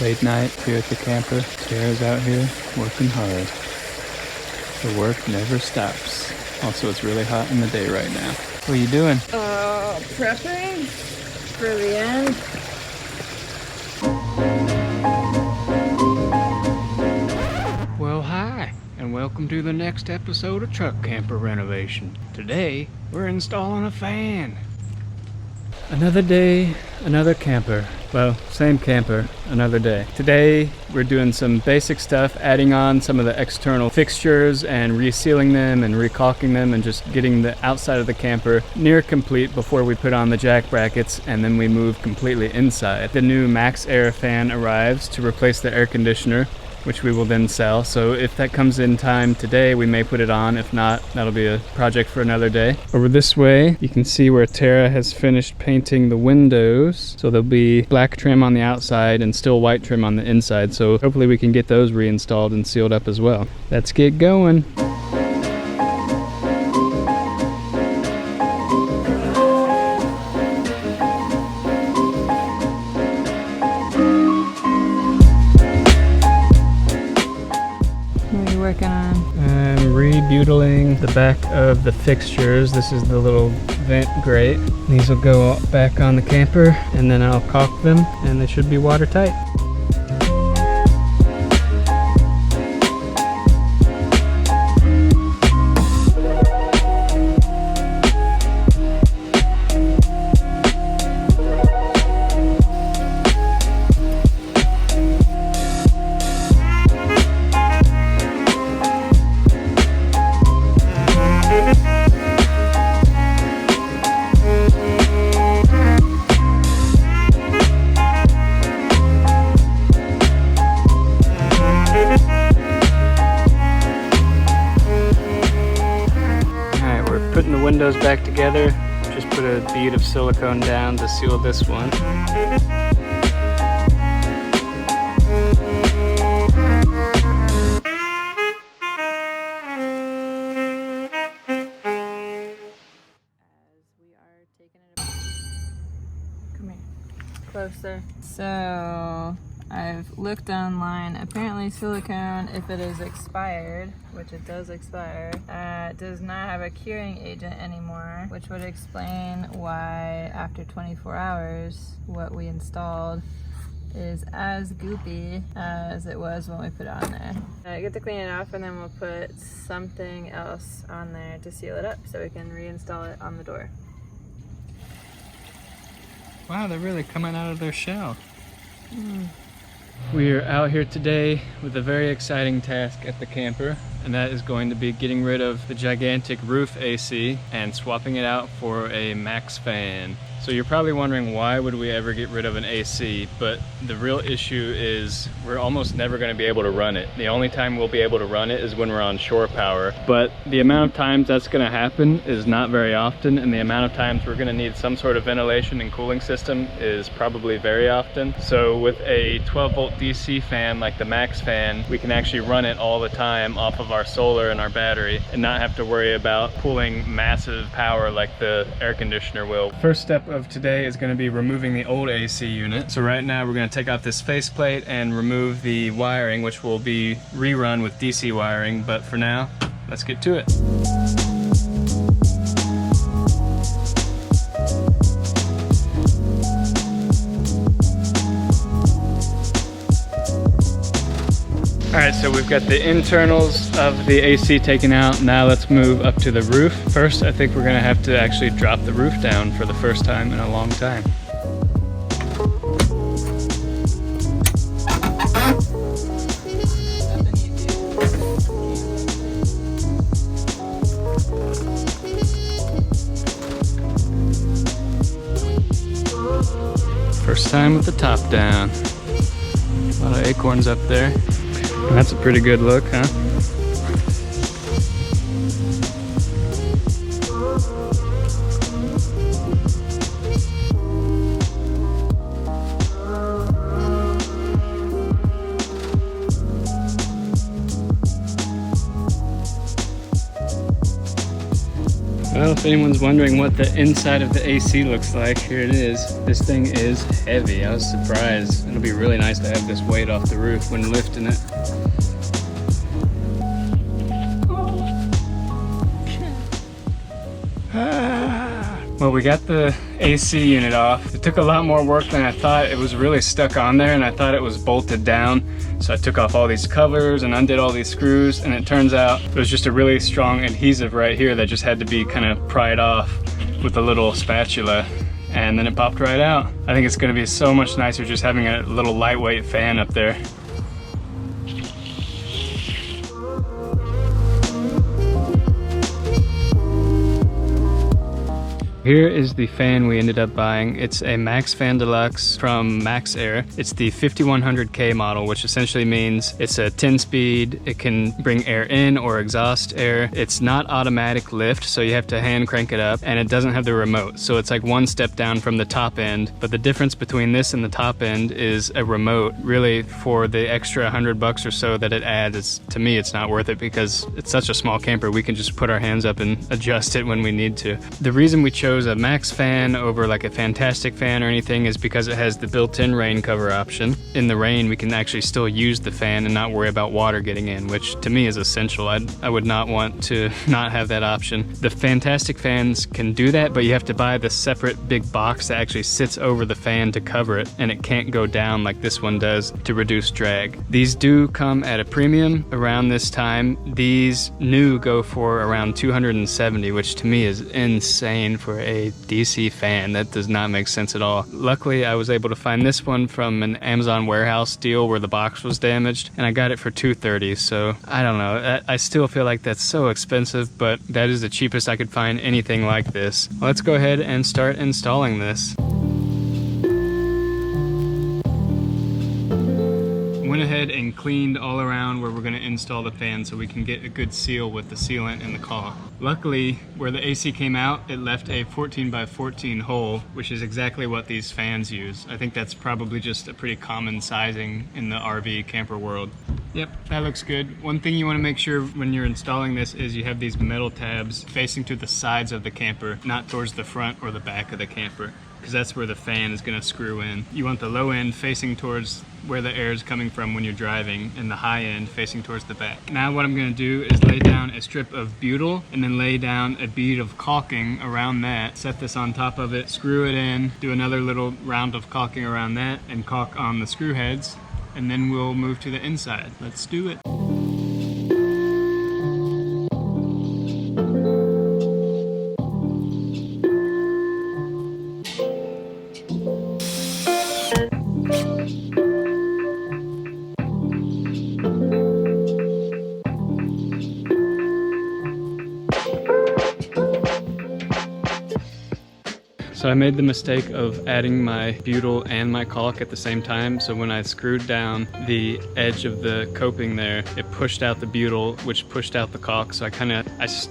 Trade night here at the camper. Tara's out here working hard. The work never stops. Also, it's really hot in the day right now. What are you doing? Prepping for the end. Well, hi, and welcome to the next episode of Truck Camper Renovation. Today, we're installing a fan. Another day, another camper. Well, same camper, another day. Today, we're doing some basic stuff, adding on some of the external fixtures and resealing them and recaulking them and just getting the outside of the camper near complete before we put on the jack brackets and then we move completely inside. The new MaxxAir fan arrives to replace the air conditioner, which we will then sell. So if that comes in time today, we may put it on. If not, that'll be a project for another day. Over this way, you can see where Tara has finished painting the windows. So there'll be black trim on the outside and still white trim on the inside. So hopefully we can get those reinstalled and sealed up as well. Let's get going. Working on? I'm rebuttyling the back of the fixtures. This is the little vent grate. These will go back on the camper and then I'll caulk them and they should be watertight. Putting the windows back together, just put a bead of silicone down to seal this one. Come here. Closer. So I've looked online. Apparently silicone, if it is expired, which it does expire, does not have a curing agent anymore, which would explain why after 24 hours what we installed is as goopy as it was when we put it on there. I get to clean it off and then we'll put something else on there to seal it up so we can reinstall it on the door. Wow, they're really coming out of their shell. We are out here today with a very exciting task at the camper, and that is going to be getting rid of the gigantic roof AC and swapping it out for a Max fan. So you're probably wondering, why would we ever get rid of an AC? But the real issue is we're almost never going to be able to run it. The only time we'll be able to run it is when we're on shore power. But the amount of times that's going to happen is not very often, and the amount of times we're going to need some sort of ventilation and cooling system is probably very often. So with a 12-volt DC fan like the Max fan, we can actually run it all the time off of our solar and our battery and not have to worry about pulling massive power like the air conditioner will. First step of today is going to be removing the old AC unit. So right now we're going to take off this faceplate and remove the wiring, which will be rerun with DC wiring, but for now, let's get to it. Alright, so we've got the internals of the AC taken out. Now let's move up to the roof. First, I think we're going to have to actually drop the roof down for the first time in a long time. First time with the top down. A lot of acorns up there. That's a pretty good look, huh? Well, Well, if anyone's wondering what the inside of the AC looks like, here it is. This thing is heavy. I was surprised. It'll be really nice to have this weight off the roof when lifting it. Well, we got the AC unit off. It took a lot more work than I thought. It was really stuck on there and I thought it was bolted down. So I took off all these covers and undid all these screws, and it turns out it was just a really strong adhesive right here that just had to be kind of pried off with a little spatula, and then it popped right out. I think it's gonna be so much nicer just having a little lightweight fan up there. Here is the fan we ended up buying. It's a Max Fan Deluxe from MaxxAir. It's the 5100K model, which essentially means it's a 10-speed. It can bring air in or exhaust air. It's not automatic lift, so you have to hand crank it up, and it doesn't have the remote. So it's like one step down from the top end. But the difference between this and the top end is a remote. Really, for the extra $100 or so that it adds, to me, it's not worth it because it's such a small camper. We can just put our hands up and adjust it when we need to. The reason we chose a Max fan over like a Fantastic fan or anything is because it has the built-in rain cover option. In the rain, we can actually still use the fan and not worry about water getting in, which to me is essential. I would not want to not have that option. The Fantastic fans can do that, but you have to buy the separate big box that actually sits over the fan to cover it, and it can't go down like this one does to reduce drag. These do come at a premium around this time. These new go for around $270, which to me is insane for a DC fan. That does not make sense at all. Luckily, I was able to find this one from an Amazon warehouse deal where the box was damaged, and I got it for $230. So I don't know. I still feel like that's so expensive, but that is the cheapest I could find anything like this. Let's go ahead and start installing this. Went ahead and cleaned all around where we're going to install the fan so we can get a good seal with the sealant and the caulk. Luckily, where the AC came out, it left a 14 by 14 hole, which is exactly what these fans use. I think that's probably just a pretty common sizing in the RV camper world. Yep, that looks good. One thing you want to make sure when you're installing this is you have these metal tabs facing to the sides of the camper, not towards the front or the back of the camper, because that's where the fan is going to screw in. You want the low end facing towards where the air is coming from when you're driving, and the high end facing towards the back. Now what I'm going to do is lay down a strip of butyl and then lay down a bead of caulking around that. Set this on top of it, screw it in, do another little round of caulking around that, and caulk on the screw heads, and then we'll move to the inside. Let's do it. So I made the mistake of adding my butyl and my caulk at the same time. So when I screwed down the edge of the coping there, it pushed out the butyl, which pushed out the caulk. So I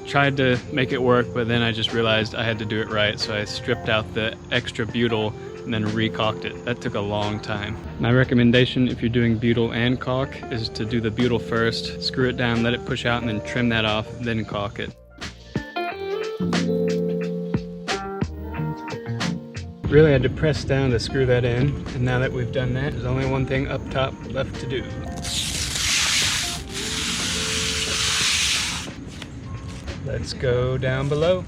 tried to make it work, but then I just realized I had to do it right. So I stripped out the extra butyl and then re-caulked it. That took a long time. My recommendation if you're doing butyl and caulk is to do the butyl first, screw it down, let it push out, and then trim that off, then caulk it. Really had to press down to screw that in, and now that we've done that, there's only one thing up top left to do. Let's go down below.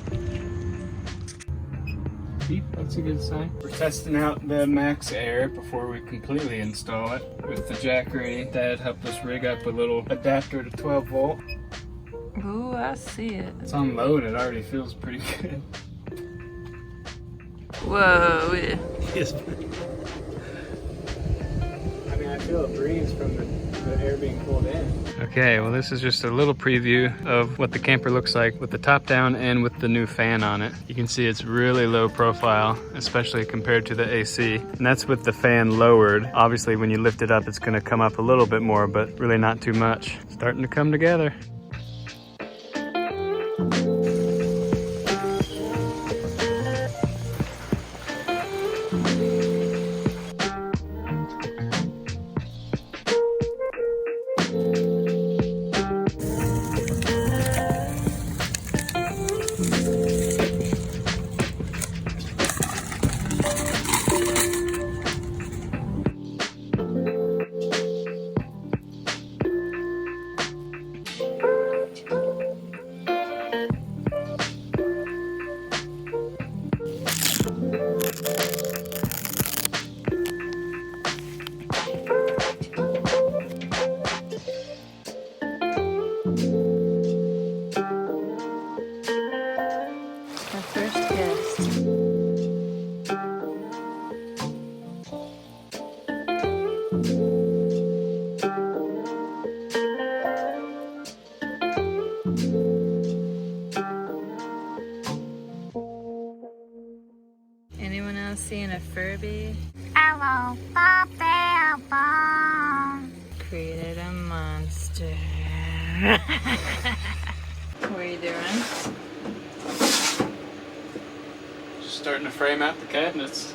Beep, that's a good sign. We're testing out the MaxxAir before we completely install it. With the Jackery, Dad helped us rig up a little adapter to 12 volt. Ooh, I see it. It's on low and it already feels pretty good. Whoa. Yeah. Yes. I mean, I feel a breeze from the air being pulled in. Okay, well this is just a little preview of what the camper looks like with the top down and with the new fan on it. You can see it's really low profile, especially compared to the AC. And that's with the fan lowered. Obviously when you lift it up, it's gonna come up a little bit more, but really not too much. Starting to come together. Furby. Hello, Papa. Created a monster. What are you doing? Just starting to frame out the cabinets.